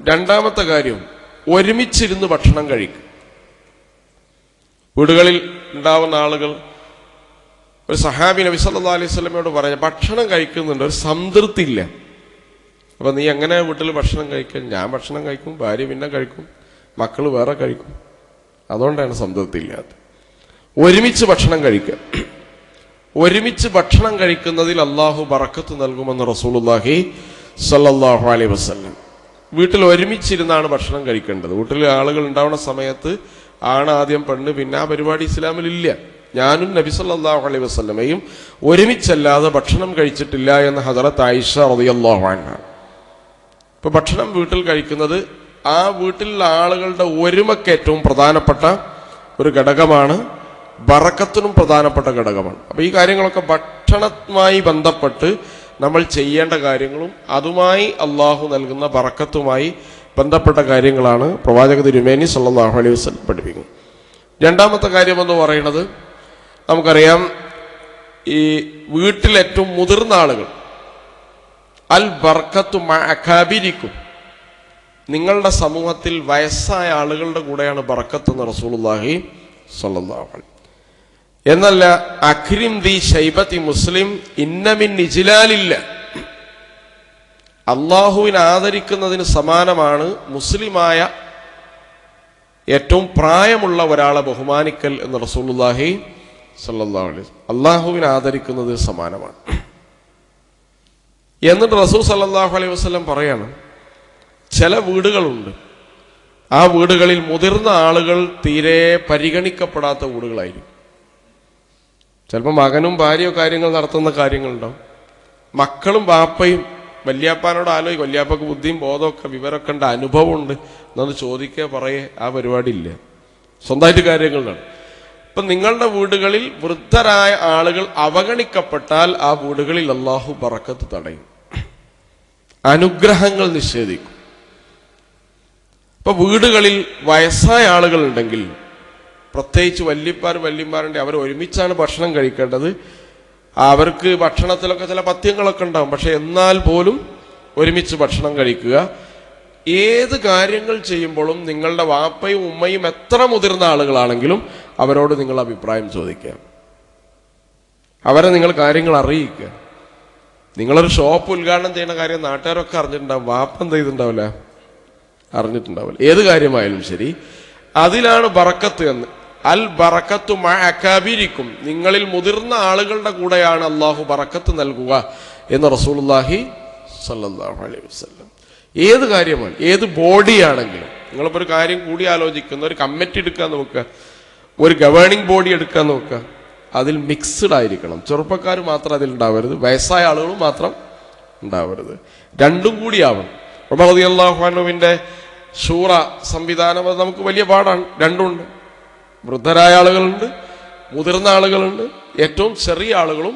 രണ്ടാമത്തെ കാര്യം, ഒരുമിച്ചിരുന്ന് ഭക്ഷണം കഴിക്കും. വീടുകളിൽ ഉണ്ടാവുന്ന ആളുകൾ ഒരു സഹാബി നബി സല്ലല്ലാഹു അലൈഹി വസല്ലമയോട് പറഞ്ഞ, ഭക്ഷണം കഴിക്കുന്നുണ്ട്, ഒരു സംതൃപ്തി ഇല്ല. അപ്പൊ നീ എങ്ങനെ വീട്ടിൽ ഭക്ഷണം കഴിക്കാൻ? ഞാൻ ഭക്ഷണം കഴിക്കും, ഭാര്യ പിന്നെ കഴിക്കും, മക്കൾ വേറെ കഴിക്കും, അതുകൊണ്ടാണ് സംതൃപ്തി ഇല്ലാത്തത്. ഒരുമിച്ച് ഭക്ഷണം കഴിക്കുക. ഒരുമിച്ച് ഭക്ഷണം കഴിക്കുന്നതിൽ അള്ളാഹു ബറക്കത്ത് നൽകുമെന്ന് റസൂലുള്ളാഹി സ്വല്ലല്ലാഹു അലൈഹി വസല്ലം. വീട്ടിൽ ഒരുമിച്ചിരുന്നാണ് ഭക്ഷണം കഴിക്കേണ്ടത്. വീട്ടിൽ ആളുകൾ ഉണ്ടാവുന്ന സമയത്ത് ആണ് ആദ്യം പെണ്ണ്, പിന്നെ ആ പരിപാടി ഇസ്ലാമിലില്ല. ഞാനും നബി സല്ലല്ലാഹു അലൈഹി വസല്ലമയും ഒരുമിച്ചല്ലാതെ ഭക്ഷണം കഴിച്ചിട്ടില്ല എന്ന് ഹദറത്ത് ആയിഷ റളിയല്ലാഹു അൻഹ. ഇപ്പൊ ഭക്ഷണം വീട്ടിൽ കഴിക്കുന്നത് ആ വീട്ടിലുള്ള ആളുകളുടെ ഒരുമയ്ക്ക് ഏറ്റവും പ്രധാനപ്പെട്ട ഒരു ഘടകമാണ്, ബറക്കത്തിനും പ്രധാനപ്പെട്ട ഘടകമാണ്. അപ്പൊ ഈ കാര്യങ്ങളൊക്കെ ഭക്ഷണവുമായി ബന്ധപ്പെട്ട് നമ്മൾ ചെയ്യേണ്ട കാര്യങ്ങളും അതുമായി അള്ളാഹു നൽകുന്ന ബറക്കത്തുമായി ബന്ധപ്പെട്ട കാര്യങ്ങളാണ് പ്രവാചക തിരുമേനി സല്ലല്ലാഹു അലൈഹി വസല്ലം പഠിപ്പിക്കുന്നത്. രണ്ടാമത്തെ കാര്യമെന്ന് പറയുന്നത്, നമുക്കറിയാം ഈ വീട്ടിൽ ഏറ്റവും മുതിർന്ന ആളുകൾ, അൽ ബർക്കത്തു മഅകാബിരിക്കും, നിങ്ങളുടെ സമൂഹത്തിൽ വയസ്സായ ആളുകളുടെ കൂടെയാണ് ബർക്കത്ത് എന്ന് റസൂലുള്ളാഹി സ്വല്ലല്ലാഹു അലൈഹി. എന്നല്ല, അക്രിം ദി ശൈബത്തി മുസ്ലിം ഇന്നമിൻ ഇജ്ലാലില്ല, അള്ളാഹുവിനെ ആദരിക്കുന്നതിന് സമാനമാണ് മുസ്ലിമായ ഏറ്റവും പ്രായമുള്ള ഒരാളെ ബഹുമാനിക്കൽ എന്ന് റസൂലുള്ളാഹി സ്വല്ലല്ലാഹു അലൈഹി വസല്ലം. അള്ളാഹുവിനെ ആദരിക്കുന്നത് സമാനമാണ്. എന്നിട്ട് റസൂൽ സല്ലല്ലാഹു അലൈഹി വസല്ലം പറയാണ്, ചില വീടുകളുണ്ട്, ആ വീടുകളിൽ മുതിർന്ന ആളുകൾ തീരെ പരിഗണിക്കപ്പെടാത്ത വീടുകളായിരിക്കും. ചിലപ്പോൾ മകനും ഭാര്യയോ കാര്യങ്ങൾ നടത്തുന്ന കാര്യങ്ങളുണ്ടാവും, മക്കളും ബാപ്പയും വല്യാപ്പാനോട് ആലോചിക്കും, വല്യാപ്പക്ക് ബുദ്ധിയും ബോധമൊക്കെ വിവരമൊക്കെ ഉണ്ട്, അനുഭവമുണ്ട് എന്നൊന്ന് ചോദിക്കുക പറയേ, ആ പരിപാടി ഇല്ല, സ്വന്തമായിട്ട് കാര്യങ്ങളുണ്ട്. ഇപ്പം നിങ്ങളുടെ വീടുകളിൽ വൃദ്ധരായ ആളുകൾ അവഗണിക്കപ്പെട്ടാൽ ആ വീടുകളിൽ അള്ളാഹു ബറക്കത്ത് തടയും, അനുഗ്രഹങ്ങൾ നിഷേധിക്കും. ഇപ്പൊ വീടുകളിൽ വയസ്സായ ആളുകൾ ഉണ്ടെങ്കിൽ, പ്രത്യേകിച്ച് വല്യന്മാരുണ്ട്, അവർ ഒരുമിച്ചാണ് ഭക്ഷണം കഴിക്കേണ്ടത്. അവർക്ക് ഭക്ഷണത്തിലൊക്കെ ചില പഥ്യങ്ങളൊക്കെ ഉണ്ടാവും, പക്ഷെ എന്നാൽ പോലും ഒരുമിച്ച് ഭക്ഷണം കഴിക്കുക. ഏത് കാര്യങ്ങൾ ചെയ്യുമ്പോഴും നിങ്ങളുടെ വാപ്പയും ഉമ്മയും എത്ര മുതിർന്ന ആളുകളാണെങ്കിലും അവരോട് നിങ്ങൾ അഭിപ്രായം ചോദിക്കുക, അവരെ നിങ്ങൾ കാര്യങ്ങൾ അറിയിക്കുക. നിങ്ങളൊരു ഷോപ്പ് ഉദ്ഘാടനം ചെയ്യുന്ന കാര്യം നാട്ടുകാരൊക്കെ അറിഞ്ഞിട്ടുണ്ടാവും, വാപ്പ എന്ത് ചെയ്തിട്ടുണ്ടാവില്ല, അറിഞ്ഞിട്ടുണ്ടാവില്ല. ഏത് കാര്യമായാലും ശരി, അതിലാണ് ബറക്കത്ത് എന്ന്. അൽ ബറക്കത്തു മഅകാബിരിക്കും, നിങ്ങളിൽ മുതിർന്ന ആളുകളുടെ കൂടെയാണ് അള്ളാഹു ബറക്കത്ത് നൽകുക എന്ന് റസൂലുള്ളാഹി സ്വല്ലല്ലാഹു അലൈഹി വസല്ലം. ഏത് കാര്യമാണ്, ഏത് ബോഡിയാണെങ്കിലും, നിങ്ങളിപ്പോൾ ഒരു കാര്യം കൂടി ആലോചിക്കുന്ന ഒരു കമ്മിറ്റി എടുക്കാൻ നോക്കുക, ഒരു ഗവേണിംഗ് ബോഡി എടുക്കാൻ നോക്കുക, അതിൽ മിക്സ്ഡ് ആയിരിക്കണം. ചെറുപ്പക്കാർ മാത്രം അതിൽ ഉണ്ടാവരുത്, വയസ്സായ ആളുകളും മാത്രം ഉണ്ടാവരുത്, രണ്ടും കൂടി ആവണം. ഉമർ റളിയല്ലാഹു അൻഹുവിന്റെ ശൂറ സംവിധാനം അത് നമുക്ക് വലിയ പാടാണ്. രണ്ടുണ്ട്, വൃദ്ധരായ ആളുകളുണ്ട്, മുതിർന്ന ആളുകളുണ്ട്, ഏറ്റവും ചെറിയ ആളുകളും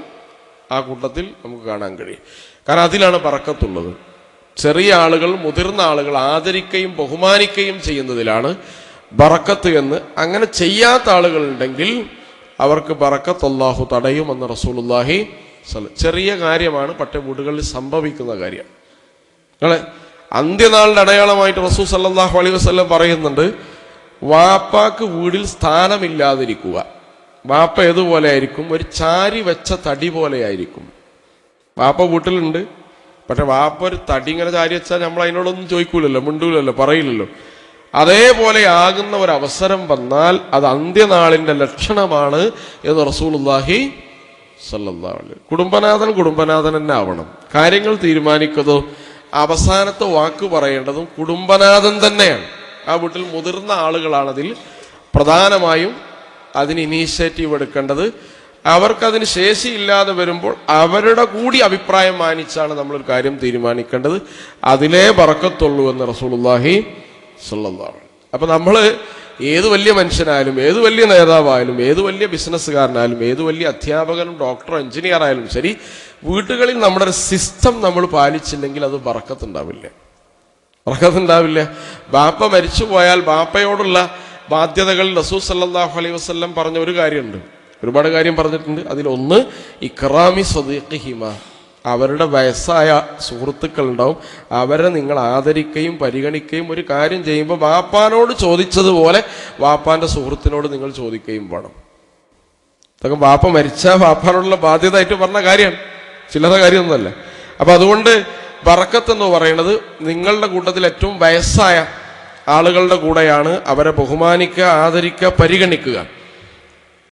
ആ കൂട്ടത്തിൽ നമുക്ക് കാണാൻ കഴിയും. കാരണം അതിലാണ് ബറക്കത്തുള്ളത്. ചെറിയ ആളുകൾ മുതിർന്ന ആളുകൾ ആദരിക്കുകയും ബഹുമാനിക്കുകയും ചെയ്യുന്നതിലാണ് ബറക്കത്ത് എന്ന്. അങ്ങനെ ചെയ്യാത്ത ആളുകളുണ്ടെങ്കിൽ അവർക്ക് ബറക്കത്ത് അല്ലാഹു തടയുമെന്ന് റസൂലുള്ളാഹി ചെറിയ കാര്യമാണ്, പക്ഷേ വീടുകളിൽ സംഭവിക്കുന്ന കാര്യം. നിങ്ങളെ അന്ത്യനാളിന്റെ അടയാളമായിട്ട് റസൂൽ സല്ലല്ലാഹു അലൈഹി വസല്ലം പറയുന്നുണ്ട്, വാപ്പാക്ക് വീടിൽ സ്ഥാനമില്ലാതിരിക്കുക. വാപ്പ ഏതുപോലെ ആയിരിക്കും? ഒരു ചാരി വെച്ച തടി പോലെ ആയിരിക്കും. വാപ്പ വീട്ടിലുണ്ട്, പക്ഷെ വാപ്പ ഒരു തടി ഇങ്ങനെ ചാരി വെച്ചാൽ നമ്മൾ അതിനോടൊന്നും ചോദിക്കൂലല്ലോ, മിണ്ടൂലല്ലോ, പറയില്ലല്ലോ. അതേപോലെ ആകുന്ന ഒരു അവസരം വന്നാൽ അത് അന്ത്യനാളിന്റെ ലക്ഷണമാണ് എന്ന് റസൂലുള്ളാഹി സ്വല്ലല്ലാഹു അലൈഹി വസല്ലം. കുടുംബനാഥൻ തന്നെ ആവണം. കാര്യങ്ങൾ തീരുമാനിക്കുന്നതും അവസാനത്തെ വാക്ക് പറയേണ്ടതും കുടുംബനാഥൻ തന്നെയാണ്. ആ വീട്ടിൽ മുതിർന്ന ആളുകളാണ് അതിൽ പ്രധാനമായും അതിന് ഇനീഷ്യേറ്റീവ് എടുക്കേണ്ടത്. അവർക്കതിന് ശേഷിയില്ലാതെ വരുമ്പോൾ അവരുടെ കൂടി അഭിപ്രായം മാനിച്ചാണ് നമ്മളൊരു കാര്യം തീരുമാനിക്കേണ്ടത്. അതിലേ ബറക്കത്തുള്ളൂ എന്ന് റസൂലുള്ളാഹി സ്വല്ലല്ലാഹു അലൈഹി വസല്ലം. അപ്പൊ നമ്മൾ ഏത് വലിയ മനുഷ്യനായാലും, ഏത് വലിയ നേതാവായാലും, ഏത് വലിയ ബിസിനസ്സുകാരനായാലും, ഏത് വലിയ അധ്യാപകനും ഡോക്ടറോ എഞ്ചിനീയർ ആയാലും ശരി, വീട്ടുകളിൽ നമ്മുടെ ഒരു സിസ്റ്റം നമ്മൾ പാലിച്ചില്ലെങ്കിൽ അത് ബറക്കത്തുണ്ടാവില്ല. ബാപ്പ മരിച്ചു പോയാൽ ബാപ്പയോടുള്ള ബാധ്യതകൾ റസൂൽ സല്ലല്ലാഹു അലൈഹി വസല്ലം പറഞ്ഞ ഒരു കാര്യമുണ്ട്, ഒരുപാട് കാര്യം പറഞ്ഞിട്ടുണ്ട്. അതിലൊന്ന് ഇക്റാമി സ്വദീഖിഹിമ, അവരുടെ വയസ്സായ സുഹൃത്തുക്കളുണ്ടാവും, അവരെ നിങ്ങൾ ആദരിക്കുകയും പരിഗണിക്കുകയും ഒരു കാര്യം ചെയ്യുമ്പോൾ വാപ്പാനോട് ചോദിച്ചതുപോലെ വാപ്പാന്റെ സുഹൃത്തിനോട് നിങ്ങൾ ചോദിക്കുകയും വേണം. അതൊക്കെ വാപ്പ മരിച്ചാൽ വാപ്പാനോടുള്ള ബാധ്യതയായിട്ട് പറഞ്ഞ കാര്യമാണ്, ചില്ലറ കാര്യമൊന്നുമല്ല. അപ്പൊ അതുകൊണ്ട് ബറക്കത്ത് എന്ന് പറയുന്നത് നിങ്ങളുടെ കൂട്ടത്തിൽ ഏറ്റവും വയസ്സായ ആളുകളുടെ കൂടെയാണ് അവരെ ബഹുമാനിക്കുക, ആദരിക്കുക, പരിഗണിക്കുക.